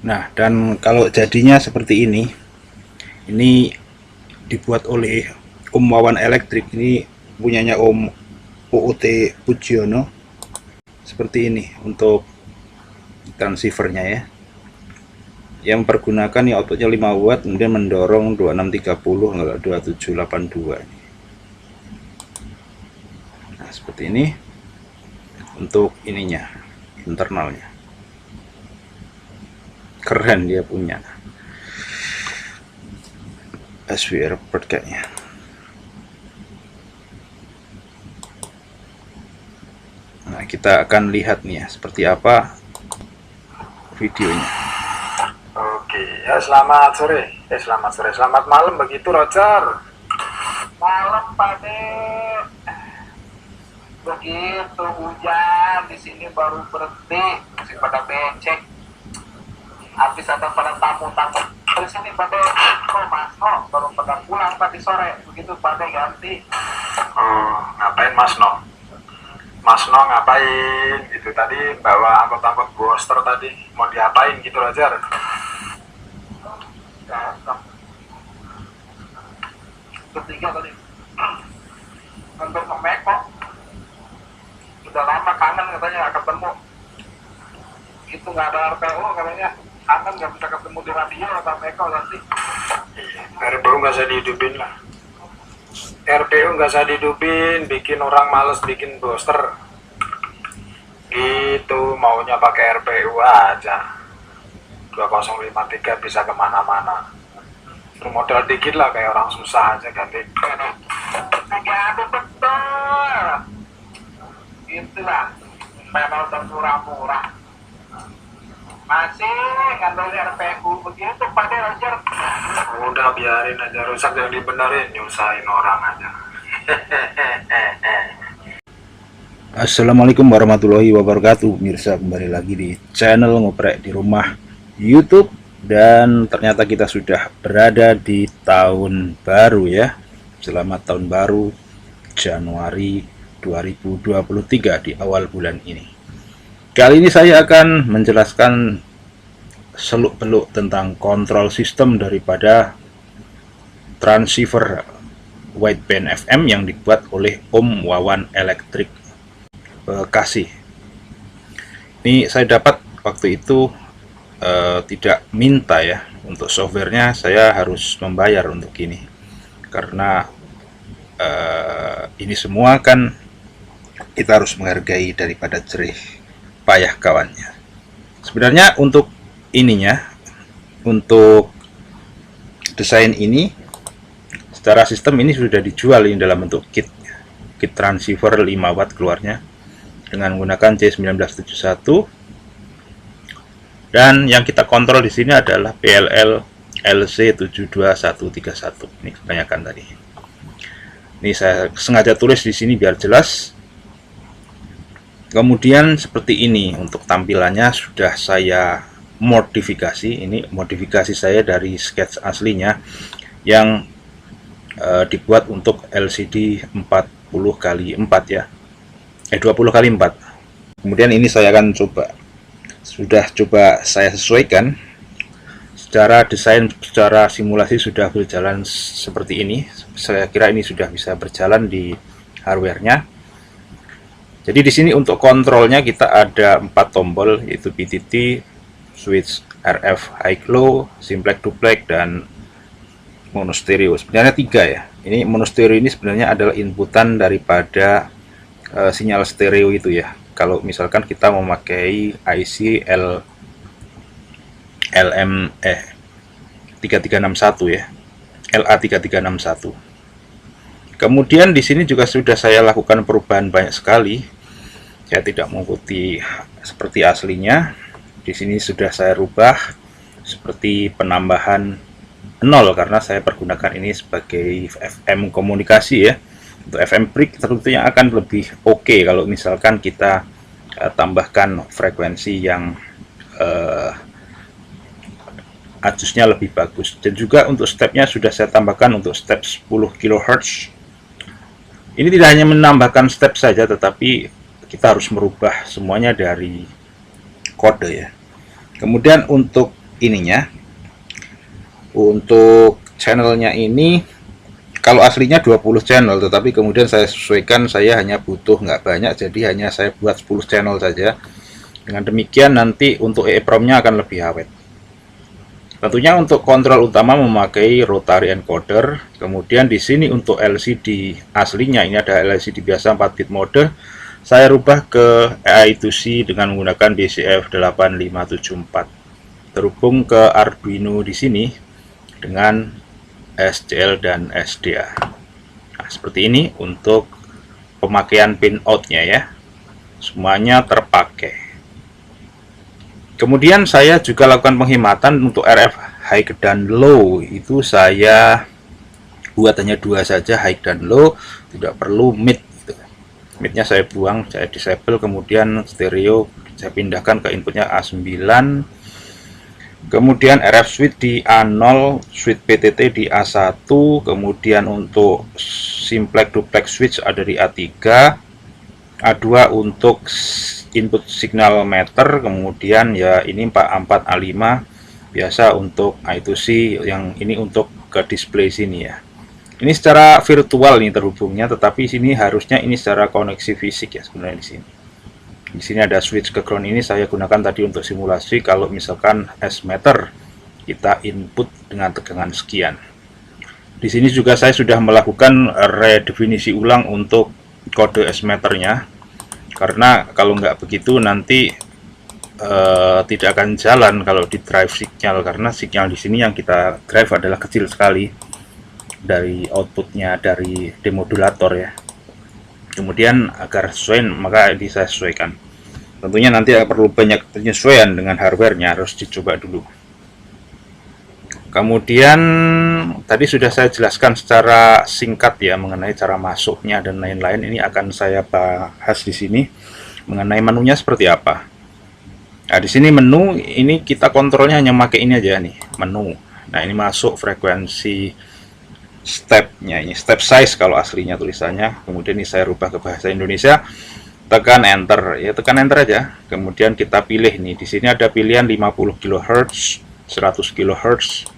Nah, dan kalau jadinya seperti ini dibuat oleh Om Wawan Elektrik. Ini punyanya Om UUT Pujiono. Seperti ini untuk transceivernya ya. Yang mempergunakan ya outputnya 5 watt, kemudian mendorong 2630 enggak 2782. Nah, seperti ini untuk ininya, internalnya. Keren dia punya SWR port kayaknya. Nah, kita akan lihat nih ya seperti apa videonya. Oke, ya selamat sore. Selamat malam begitu, Roger. Malam, Pak De. Begitu hujan di sini baru berhenti, masih pada becek. Habis ada pada tamu-tamu di sini Pak De. Mas No baru pada pulang tadi sore. Begitu Pak De ganti. Oh, ngapain Mas No? Mas No ngapain? Itu tadi bawa angkot-angkot booster tadi. Mau diapain gitu, Roger? Bertiga tadi. Hampir Meko. Udah lama kangen katanya nggak ketemu. Itu nggak ada RPO katanya. Kangen nggak bisa ketemu di radio atau Meko nanti. RPO nggak usah dihidupin lah. RPO nggak usah dihidupin, bikin orang males bikin booster. Gitu, maunya pakai RPU aja. 2053 bisa kemana-mana. Modal dikit lah, kayak orang susah aja ganti. Nggak ada betul. Itulah panel termurah-murah. Masih ngambil RPU begitu Pak De, Roger. Udah biarin aja, rusak yang dibenerin, nyusahin orang aja. Assalamualaikum warahmatullahi wabarakatuh. Mirsa, kembali lagi di channel Ngoprek di Rumah YouTube. Dan ternyata kita sudah berada di tahun baru ya. Selamat tahun baru Januari 2023 di awal bulan ini. Kali ini saya akan menjelaskan seluk-beluk tentang kontrol sistem daripada transceiver wideband FM yang dibuat oleh Om Wawan Elektrik Bekasi. Ini saya dapat waktu itu tidak minta ya, untuk softwarenya saya harus membayar untuk ini, karena ini semua kan kita harus menghargai daripada jerih payah kawannya. Sebenarnya untuk ininya, untuk desain ini secara sistem ini sudah dijual ini dalam bentuk kit transceiver 5 watt keluarnya dengan menggunakan C1971, dan yang kita kontrol di sini adalah PLL LC72131. Ini kebanyakan tadi. Ini saya sengaja tulis di sini biar jelas. Kemudian seperti ini untuk tampilannya sudah saya modifikasi. Ini modifikasi saya dari sketch aslinya yang dibuat untuk LCD 40x4 ya. 20x4. Kemudian ini saya akan sudah coba saya sesuaikan secara desain, secara simulasi sudah berjalan seperti ini. Saya kira ini sudah bisa berjalan di hardware-nya. Jadi di sini untuk kontrolnya kita ada 4 tombol, yaitu PTT, switch RF high low, simplex duplex, dan mono stereo. Sebenarnya 3 ya. Ini mono stereo ini sebenarnya adalah inputan daripada sinyal stereo itu ya. Kalau misalkan kita memakai IC LM3361 ya, LA3361. Kemudian di sini juga sudah saya lakukan perubahan banyak sekali. Saya tidak mengikuti seperti aslinya. Di sini sudah saya rubah seperti penambahan 0 karena saya pergunakan ini sebagai FM komunikasi ya. Untuk FM break tentunya akan lebih oke kalau misalkan kita tambahkan frekuensi yang adjustnya lebih bagus. Dan juga untuk stepnya sudah saya tambahkan untuk step 10 kHz. Ini tidak hanya menambahkan step saja, tetapi kita harus merubah semuanya dari kode ya. Kemudian untuk ininya. Untuk channelnya ini kalau aslinya 20 channel, tetapi kemudian saya sesuaikan, saya hanya butuh nggak banyak, jadi hanya saya buat 10 channel saja. Dengan demikian nanti untuk EEPROM-nya akan lebih awet. Tentunya untuk kontrol utama memakai rotary encoder. Kemudian di sini untuk LCD aslinya, ini ada LCD biasa 4 bit mode. Saya rubah ke I2C dengan menggunakan BCF8574. Terhubung ke Arduino di sini dengan SCL dan SDA. Nah, seperti ini untuk pemakaian pin out-nya ya. Semuanya terpakai. Kemudian saya juga lakukan penghematan untuk RF high dan low. Itu saya buat hanya 2 saja, high dan low, tidak perlu mid gitu. Midnya saya buang, saya disable. Kemudian stereo saya pindahkan ke inputnya A9. Kemudian RF switch di A0, switch PTT di A1. Kemudian untuk simplex duplex switch ada di A3. A2 untuk input signal meter. Kemudian ya ini 44 A5 biasa untuk I2C, yang ini untuk ke display sini ya. Ini secara virtual nih terhubungnya, tetapi sini harusnya ini secara koneksi fisik ya sebenarnya di sini. Di sini ada switch ke ground, ini saya gunakan tadi untuk simulasi kalau misalkan S meter kita input dengan tegangan sekian. Di sini juga saya sudah melakukan redefinisi ulang untuk kode S meternya. Karena kalau nggak begitu nanti tidak akan jalan kalau di drive signal, karena signal di sini yang kita drive adalah kecil sekali dari outputnya dari demodulator ya. Kemudian agar sesuai maka ini saya sesuaikan. Tentunya nanti perlu banyak penyesuaian dengan hardware-nya, harus dicoba dulu. Kemudian tadi sudah saya jelaskan secara singkat ya mengenai cara masuknya dan lain-lain. Ini akan saya bahas di sini mengenai menunya seperti apa. Nah, di sini menu ini kita kontrolnya hanya pakai ini aja nih, menu. Nah, ini masuk frekuensi stepnya, ini step size kalau aslinya tulisannya. Kemudian ini saya rubah ke bahasa Indonesia. Tekan enter ya, tekan enter aja. Kemudian kita pilih nih, di sini ada pilihan 50 kHz, 100 kHz,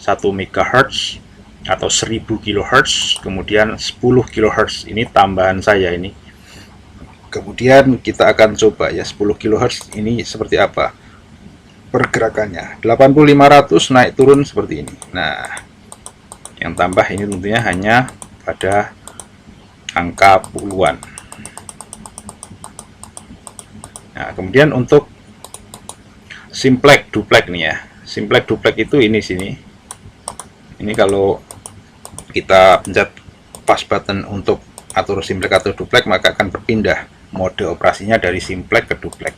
1 MHz atau 1000 kHz, kemudian 10 kHz. Ini tambahan saya ini. Kemudian kita akan coba ya 10 kHz ini seperti apa pergerakannya. 8500 naik turun seperti ini. Nah, yang tambah ini tentunya hanya pada angka puluhan. Nah, kemudian untuk simplex duplex nih ya. Simplex duplex itu ini sini. Ini kalau kita pencet pas button untuk atur simplex atau duplex, maka akan berpindah mode operasinya dari simplex ke duplex.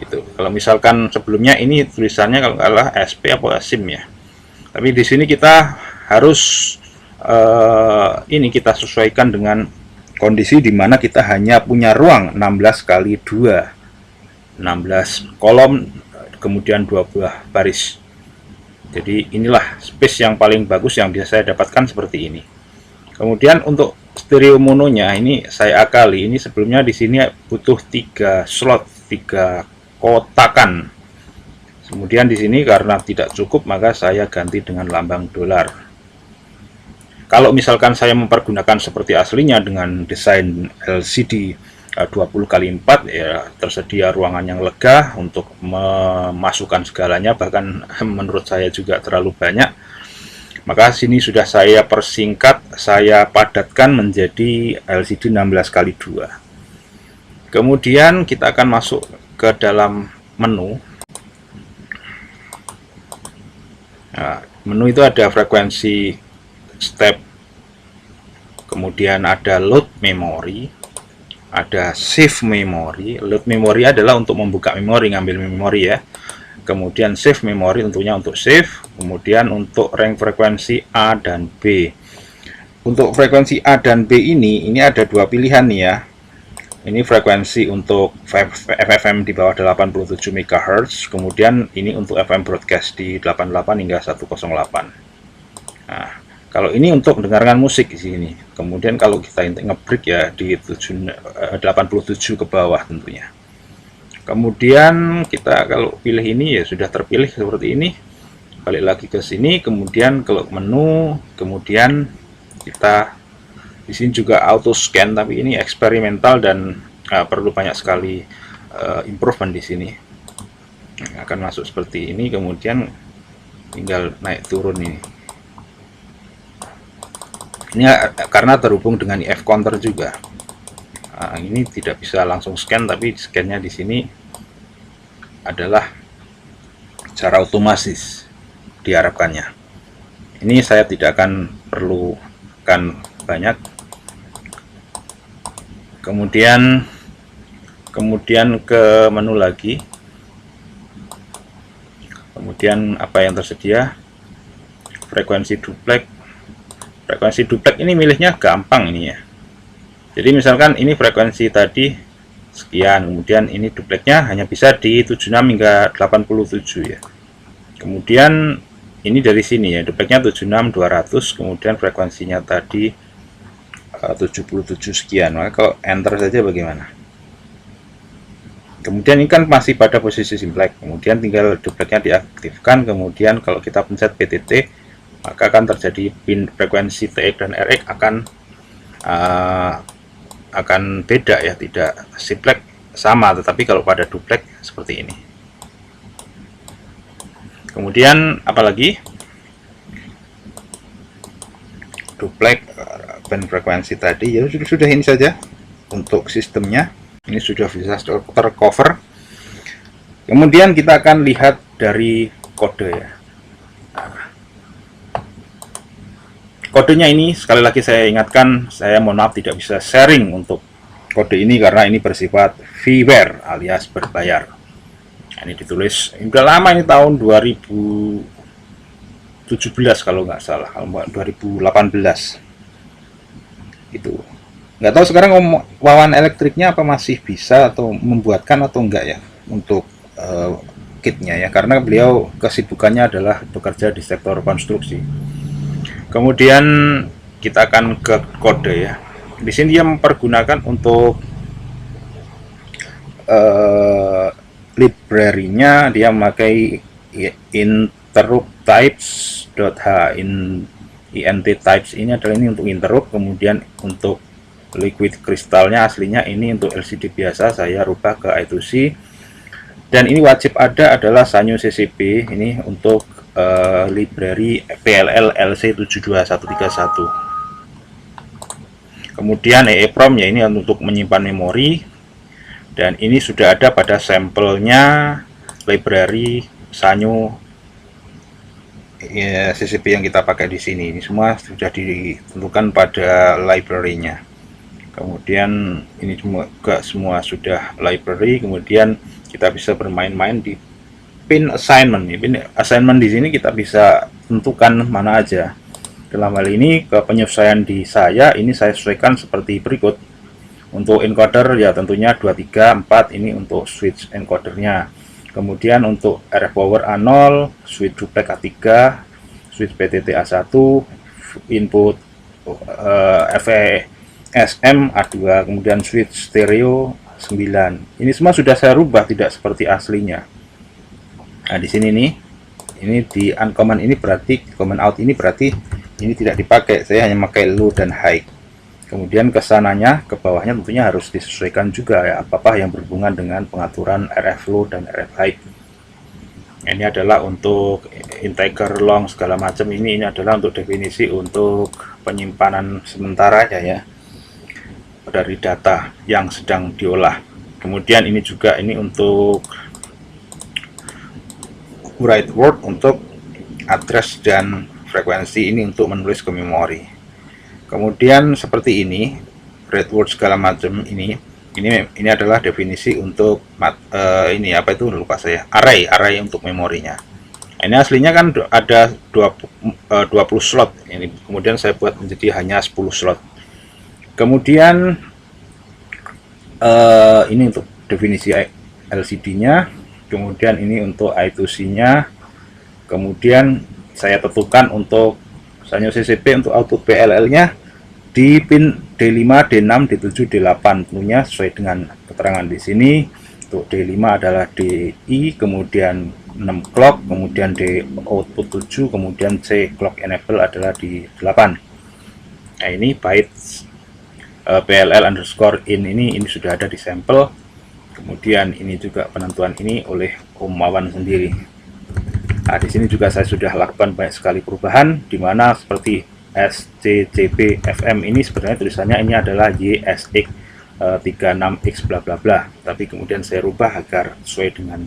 Itu. Kalau misalkan sebelumnya ini tulisannya kalau nggak salah SP atau SIM ya. Tapi di sini kita harus ini kita sesuaikan dengan kondisi di mana kita hanya punya ruang 16 kali 2, 16 kolom, kemudian 2 buah baris. Jadi inilah space yang paling bagus yang bisa saya dapatkan seperti ini. Kemudian untuk stereo mononya ini saya akali. Ini sebelumnya di sini butuh 3 slot, 3 kotakan. Kemudian di sini karena tidak cukup maka saya ganti dengan lambang dolar. Kalau misalkan saya mempergunakan seperti aslinya dengan desain LCD 20x4 ya, tersedia ruangan yang lega untuk memasukkan segalanya, bahkan menurut saya juga terlalu banyak. Maka sini sudah saya persingkat, saya padatkan menjadi LCD 16x2. Kemudian kita akan masuk ke dalam menu. Nah, menu itu ada frekuensi step, kemudian ada load memory, ada save memory. Load memory adalah untuk membuka memori, ngambil memori ya. Kemudian save memory tentunya untuk save. Kemudian untuk range frekuensi A dan B. Untuk frekuensi A dan B ini ada 2 pilihan nih ya. Ini frekuensi untuk FM di bawah 87 MHz. Kemudian ini untuk FM broadcast di 88 hingga 108. Nah, kalau ini untuk mendengarkan musik di sini. Kemudian kalau kita nge-break ya di 87 ke bawah tentunya. Kemudian kita kalau pilih ini ya sudah terpilih seperti ini. Balik lagi ke sini, kemudian kalau menu, kemudian kita di sini juga auto scan, tapi ini eksperimental dan perlu banyak sekali improvement di sini. Akan masuk seperti ini, kemudian tinggal naik turun ini. Ini karena terhubung dengan EF counter juga. Ini tidak bisa langsung scan, tapi scannya di sini adalah cara otomatis diharapkannya. Ini saya tidak akan perlukan banyak. Kemudian ke menu lagi. Kemudian apa yang tersedia? Frekuensi duplex. Frekuensi duplex ini milihnya gampang ini ya. Jadi misalkan ini frekuensi tadi sekian, kemudian ini duplexnya hanya bisa di 76 hingga 87 ya. Kemudian ini dari sini ya, duplexnya 76 200, kemudian frekuensinya tadi 77 sekian. Maka kalau enter saja bagaimana? Kemudian ini kan masih pada posisi simplex, kemudian tinggal duplexnya diaktifkan. Kemudian kalau kita pencet PTT, maka akan terjadi pin frekuensi TX dan RX akan beda ya, tidak simplex sama, tetapi kalau pada duplex seperti ini. Kemudian apalagi duplex band frekuensi tadi ya sudah ini saja untuk sistemnya. Ini sudah bisa tercover. Kemudian kita akan lihat dari kode ya. Kodenya ini sekali lagi saya ingatkan, saya mohon maaf tidak bisa sharing untuk kode ini karena ini bersifat freeware alias berbayar. Ini ditulis, ini udah lama, ini tahun 2017 kalau nggak salah, 2018 itu. Nggak tahu sekarang Wawan Elektriknya apa masih bisa atau membuatkan atau enggak ya untuk kitnya ya, karena beliau kesibukannya adalah bekerja di sektor konstruksi. Kemudian kita akan ke kode ya. Di sini dia mempergunakan untuk library-nya, dia memakai interrupt types.h. int types ini adalah ini untuk interrupt. Kemudian untuk liquid kristalnya aslinya ini untuk LCD biasa, saya rubah ke I2C. Dan ini wajib ada adalah Sanyo CCP ini untuk library PLL LC72131. Kemudian EEPROM ya, ini untuk menyimpan memori, dan ini sudah ada pada sampelnya library Sanyo ya, CCP yang kita pakai di sini. Ini semua sudah ditentukan pada library-nya. Kemudian ini juga semua sudah library. Kemudian kita bisa bermain-main di pin assignment. Pin assignment di sini kita bisa tentukan mana aja. Dalam hal ini ke penyesuaian di saya ini saya sesuaikan seperti berikut. Untuk encoder ya tentunya 234, ini untuk switch encodernya. Kemudian untuk RF power A0, switch duplex A3, switch PTT A1, input FESM A2, kemudian switch stereo 9. Ini semua sudah saya rubah tidak seperti aslinya. Nah, di sini nih, ini di uncommon ini berarti common out ini berarti ini tidak dipakai. Saya hanya pakai low dan high. Kemudian ke sananya, ke bawahnya tentunya harus disesuaikan juga ya, apa-apa yang berhubungan dengan pengaturan RF low dan RF high. Ini adalah untuk integer long segala macam, ini adalah untuk definisi untuk penyimpanan sementara ya dari data yang sedang diolah. Kemudian ini juga ini untuk write word untuk address dan frekuensi, ini untuk menulis ke memori. Kemudian seperti ini write word segala macam, ini adalah definisi untuk ini apa itu lupa saya, array untuk memorinya. Ini aslinya kan ada 20 slot ini, kemudian saya buat menjadi hanya 10 slot. Kemudian ini untuk definisi LCD-nya, kemudian ini untuk I2C-nya. Kemudian saya tentukan untuk Sanyo CCP untuk output PLL-nya di pin D5, D6, D7, D8 tentunya sesuai dengan keterangan di sini. untuk D5 adalah DI, kemudian 6 clock, kemudian D output 7, kemudian C clock enable adalah di 8. Nah, ini bytes PLL underscore in ini sudah ada di sampel. Kemudian ini juga penentuan ini oleh Om Wawan sendiri. Nah, di sini juga saya sudah lakukan banyak sekali perubahan, di mana seperti SCCP FM ini sebenarnya tulisannya ini adalah YSX 36X bla bla bla, tapi kemudian saya rubah agar sesuai dengan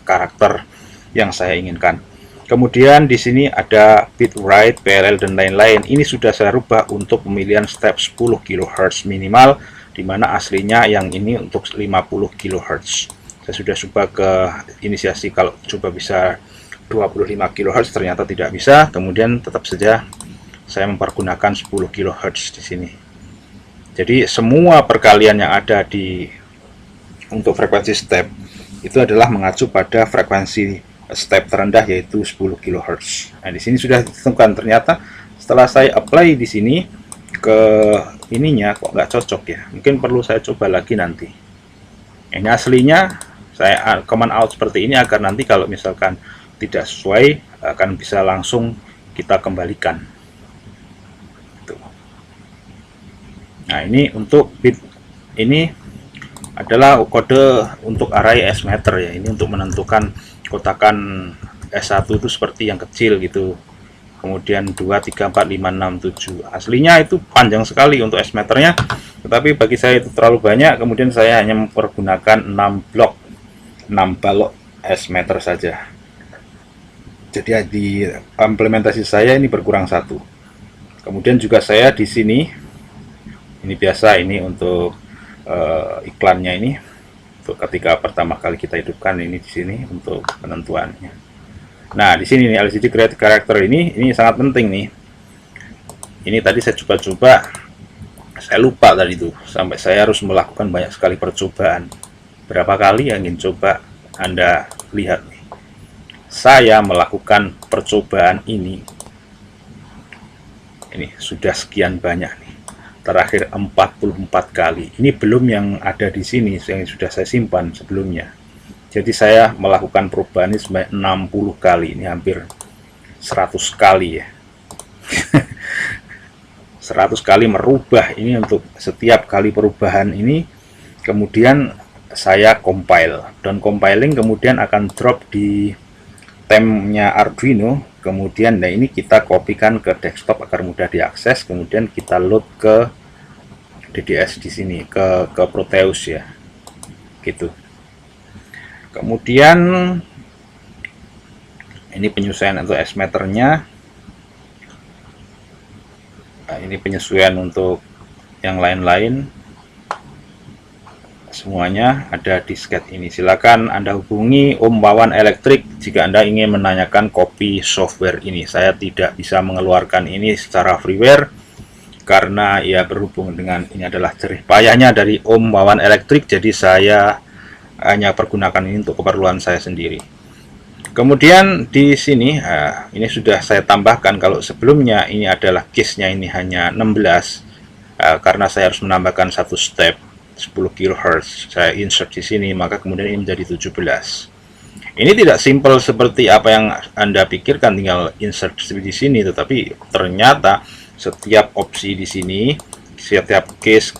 karakter yang saya inginkan. Kemudian di sini ada bitrate, PLL dan lain-lain. Ini sudah saya rubah untuk pemilihan step 10 kHz minimal, di mana aslinya yang ini untuk 50 kHz. Saya sudah coba ke inisiasi kalau coba bisa 25 kHz, ternyata tidak bisa. Kemudian tetap saja saya mempergunakan 10 kHz di sini. Jadi semua perkalian yang ada di untuk frekuensi step itu adalah mengacu pada frekuensi step terendah, yaitu 10 kHz. Nah, di sini sudah ditentukan. Ternyata setelah saya apply di sini ke ininya kok nggak cocok ya. Mungkin perlu saya coba lagi nanti. Ini aslinya saya command out seperti ini agar nanti kalau misalkan tidak sesuai akan bisa langsung kita kembalikan. Tuh. Nah, ini untuk bit ini adalah kode untuk array S meter ya. Ini untuk menentukan kotakan S1 itu seperti yang kecil gitu. Kemudian 2, 3, 4, 5, 6, 7. Aslinya itu panjang sekali untuk S meternya, tetapi bagi saya itu terlalu banyak. Kemudian saya hanya mempergunakan 6 balok S meter saja. Jadi di implementasi saya ini berkurang 1. Kemudian juga saya di sini ini biasa ini untuk iklannya ini. Ketika pertama kali kita hidupkan ini di sini untuk penentuannya. Nah, di sini nih LCD create character ini sangat penting nih. Ini tadi saya coba-coba, saya lupa tadi itu, sampai saya harus melakukan banyak sekali percobaan. Berapa kali yang ingin coba Anda lihat nih. Saya melakukan percobaan ini sudah sekian banyak nih. Terakhir 44 kali. Ini belum yang ada di sini yang sudah saya simpan sebelumnya. Jadi saya melakukan perubahan ini sebanyak 60 kali. Ini hampir 100 kali ya. 100 kali merubah ini untuk setiap kali perubahan ini. Kemudian saya compile. Dan compiling kemudian akan drop di temnya Arduino. Kemudian nah ini kita kopikan ke desktop agar mudah diakses. Kemudian kita load ke DDS di sini, ke Proteus ya, gitu. Kemudian ini penyesuaian untuk S meternya. Nah, ini penyesuaian untuk yang lain-lain. Semuanya ada di sketch ini. Silakan Anda hubungi Om Wawan Elektrik jika Anda ingin menanyakan kopi software ini. Saya tidak bisa mengeluarkan ini secara freeware karena ya berhubung dengan ini adalah jerih payahnya dari Om Wawan Elektrik, jadi saya hanya pergunakan ini untuk keperluan saya sendiri. Kemudian di sini ini sudah saya tambahkan. Kalau sebelumnya ini adalah case-nya ini hanya 16 karena saya harus menambahkan satu step 10 kHz saya insert di sini, maka kemudian ini menjadi 17. Ini tidak simpel seperti apa yang Anda pikirkan tinggal insert di sini, tetapi ternyata setiap opsi di sini, setiap case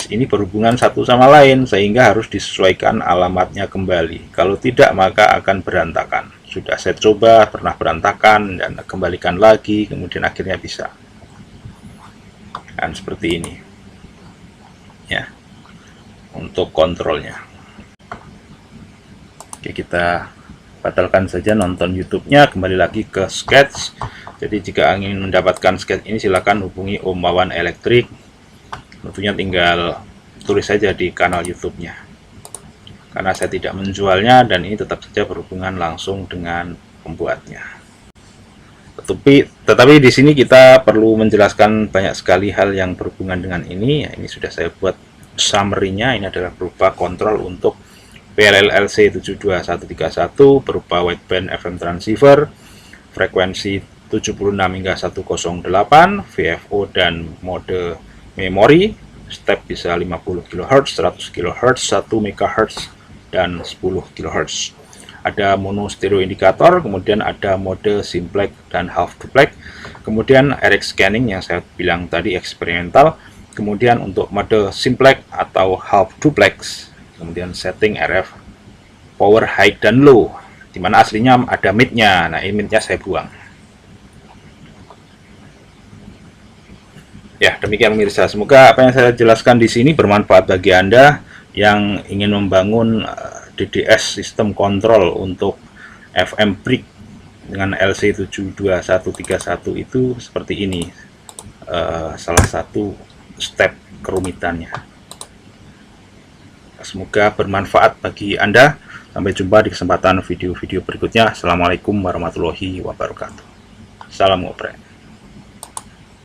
ini berhubungan satu sama lain sehingga harus disesuaikan alamatnya kembali. Kalau tidak maka akan berantakan. Sudah saya coba, pernah berantakan dan kembalikan lagi, kemudian akhirnya bisa. Dan seperti ini. Ya. Untuk kontrolnya. Oke, kita batalkan saja nonton YouTube-nya, kembali lagi ke sketch. Jadi jika ingin mendapatkan sketch ini silakan hubungi Om Wawan Elektrik. Tentunya tinggal tulis saja di kanal YouTube-nya. Karena saya tidak menjualnya dan ini tetap saja berhubungan langsung dengan pembuatnya. Tetapi di sini kita perlu menjelaskan banyak sekali hal yang berhubungan dengan ini. Ya, ini sudah saya buat summary-nya. Ini adalah berupa kontrol untuk PLL-LC 72131 berupa wideband FM transceiver, frekuensi 76 hingga 108, VFO dan mode memori, step bisa 50 kHz, 100 kHz, 1 MHz, dan 10 kHz. Ada mono stereo indikator, kemudian ada mode simplex dan half duplex, kemudian RX scanning yang saya bilang tadi eksperimental, kemudian untuk mode simplex atau half duplex, kemudian setting RF power high dan low, dimana aslinya ada mid-nya. Nah, ini mid-nya saya buang. Ya, demikian pemirsa. Semoga apa yang saya jelaskan di sini bermanfaat bagi Anda yang ingin membangun DDS sistem kontrol untuk FM brick dengan LC72131 itu seperti ini. Salah satu step kerumitannya. Semoga bermanfaat bagi Anda. Sampai jumpa di kesempatan video-video berikutnya. Assalamualaikum warahmatullahi wabarakatuh. Salam ngoprek.